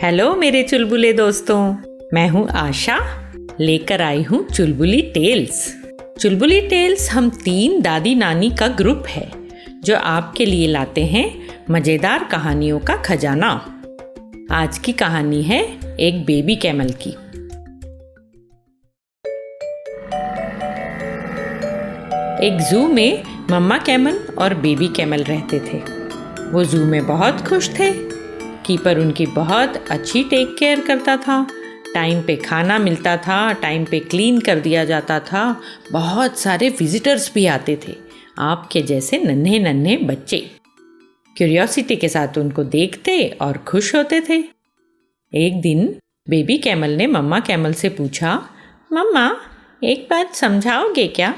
Hello मेरे चुलबुले दोस्तों, मैं हूँ आशा, लेकर आई हूँ चुलबुली टेल्स। चुलबुली टेल्स हम 3 दादी नानी का ग्रुप है जो आपके लिए लाते हैं मज़ेदार कहानियों का खजाना। आज की कहानी है एक बेबी कैमल की। एक जू में मम्मा कैमल और बेबी कैमल रहते थे। वो जू में बहुत खुश थे। कीपर उनकी बहुत अच्छी टेक केयर करता था। टाइम पे खाना मिलता था, टाइम पे क्लीन कर दिया जाता था। बहुत सारे विजिटर्स भी आते थे, आपके जैसे नन्हे नन्हे बच्चे। क्यूरियोसिटी के साथ उनको देखते और खुश होते थे। एक दिन बेबी कैमल ने मम्मा कैमल से पूछा, मम्मा एक बात समझाओगे क्या?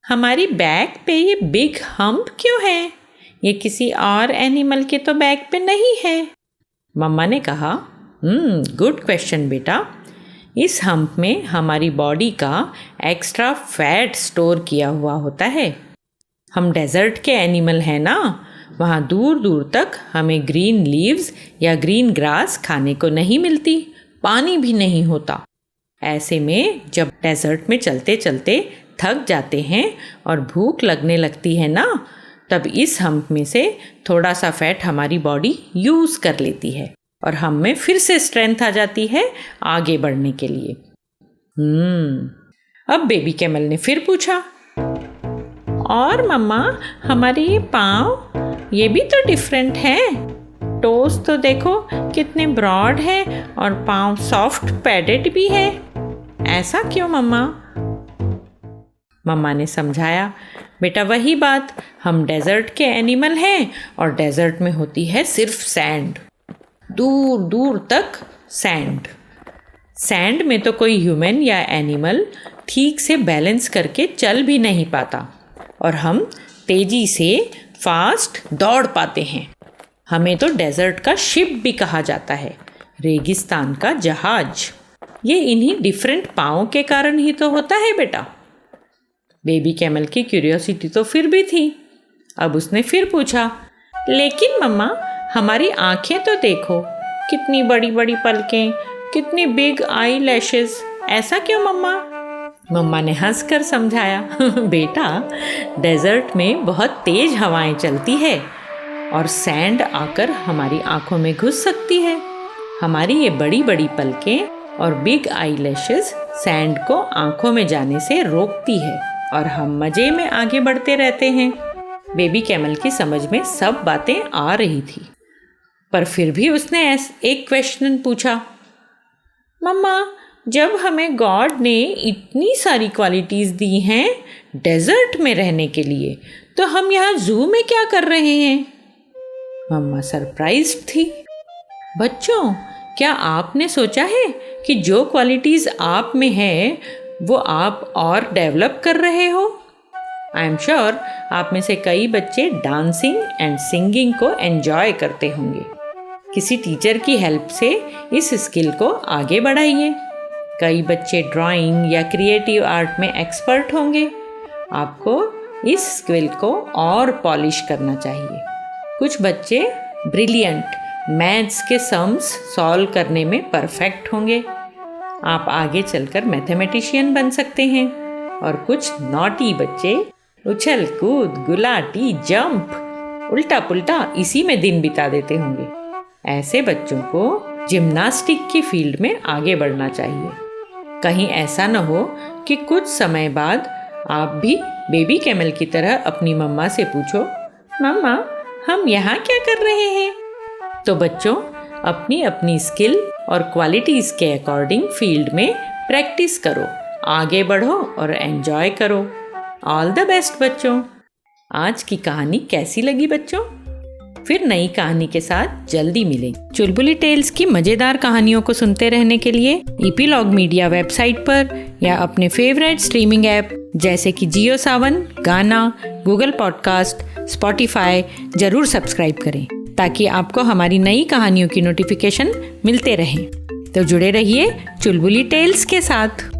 हमारी बैक पे ये बिग हम्प क्यों है? ये किसी और एनिमल के तो बैक पे नहीं है। मम्मा ने कहा, गुड क्वेश्चन बेटा। इस हम्प में हमारी बॉडी का एक्स्ट्रा फैट स्टोर किया हुआ होता है। हम डेजर्ट के एनिमल हैं ना, वहाँ दूर दूर तक हमें ग्रीन लीव्स या ग्रीन ग्रास खाने को नहीं मिलती, पानी भी नहीं होता। ऐसे में जब डेजर्ट में चलते चलते थक जाते हैं और भूख लगने लगती है ना, तब इस हम्प में से थोड़ा सा फैट हमारी बॉडी यूज़ कर लेती है और हम में फिर से स्ट्रेंथ आ जाती है आगे बढ़ने के लिए। अब बेबी कैमल ने फिर पूछा, और मम्मा हमारे ये पाँव ये भी तो डिफरेंट हैं। टोस तो देखो कितने ब्रॉड है और पाँव सॉफ्ट पैडेड भी है। ऐसा क्यों मम्मा? मम्मा ने समझाया, बेटा वही बात, हम डेजर्ट के एनिमल हैं और डेजर्ट में होती है सिर्फ सैंड, दूर दूर तक सैंड। सैंड में तो कोई ह्यूमन या एनिमल ठीक से बैलेंस करके चल भी नहीं पाता और हम तेजी से फास्ट दौड़ पाते हैं। हमें तो डेजर्ट का शिप भी कहा जाता है, रेगिस्तान का जहाज। ये इन्हीं डिफरेंट पाँवों के कारण ही तो होता है बेटा। बेबी कैमल की क्यूरियोसिटी तो फिर भी थी। अब उसने फिर पूछा, लेकिन मम्मा हमारी आंखें तो देखो, कितनी बड़ी बड़ी पलकें, कितनी बिग आई लैशेस। ऐसा क्यों मम्मा? मम्मा ने हंसकर समझाया, बेटा डेजर्ट में बहुत तेज हवाएं चलती है और सैंड आकर हमारी आंखों में घुस सकती है। हमारी ये बड़ी बड़ी पलकें और बिग आई लैशेस सैंड को आंखों में जाने से रोकती है और हम मज़े में आगे बढ़ते रहते हैं। बेबी कैमल की समझ में सब बातें आ रही थी, पर फिर भी उसने एक क्वेश्चन पूछा, मम्मा जब हमें गॉड ने इतनी सारी क्वालिटीज़ दी हैं डेजर्ट में रहने के लिए, तो हम यहाँ जू में क्या कर रहे हैं? मम्मा सरप्राइज्ड थी। बच्चों, क्या आपने सोचा है कि जो क्वालिटीज़ आप में है वो आप और डेवलप कर रहे हो? आई एम श्योर आप में से कई बच्चे डांसिंग एंड सिंगिंग को एंजॉय करते होंगे। किसी टीचर की हेल्प से इस स्किल को आगे बढ़ाइए। कई बच्चे ड्राइंग या क्रिएटिव आर्ट में एक्सपर्ट होंगे। आपको इस स्किल को और पॉलिश करना चाहिए। कुछ बच्चे ब्रिलियंट मैथ्स के सम्स सॉल्व करने में परफेक्ट होंगे। आप आगे चलकर मैथमेटिशियन बन सकते हैं। और कुछ नॉटी बच्चे उछल कूद, गुलाटी, जंप, उल्टा पुल्टा इसी में दिन बिता देते होंगे। ऐसे बच्चों को जिम्नास्टिक की फील्ड में आगे बढ़ना चाहिए। कहीं ऐसा न हो कि कुछ समय बाद आप भी बेबी कैमल की तरह अपनी मम्मा से पूछो, मम्मा हम यहाँ क्या कर रहे हैं? तो बच्चों, अपनी अपनी स्किल और क्वालिटीज़ के अकॉर्डिंग फील्ड में प्रैक्टिस करो, आगे बढ़ो और एंजॉय करो। ऑल द बेस्ट बच्चों। आज की कहानी कैसी लगी बच्चों? फिर नई कहानी के साथ जल्दी मिलेंगे। चुलबुली टेल्स की मज़ेदार कहानियों को सुनते रहने के लिए ईपीलॉग मीडिया वेबसाइट पर या अपने फेवरेट स्ट्रीमिंग ऐप जैसे कि जियो सावन, गाना, गूगल पॉडकास्ट, स्पॉटिफाई जरूर सब्सक्राइब करें ताकि आपको हमारी नई कहानियों की नोटिफिकेशन मिलते रहें। तो जुड़े रहिए चुलबुली टेल्स के साथ।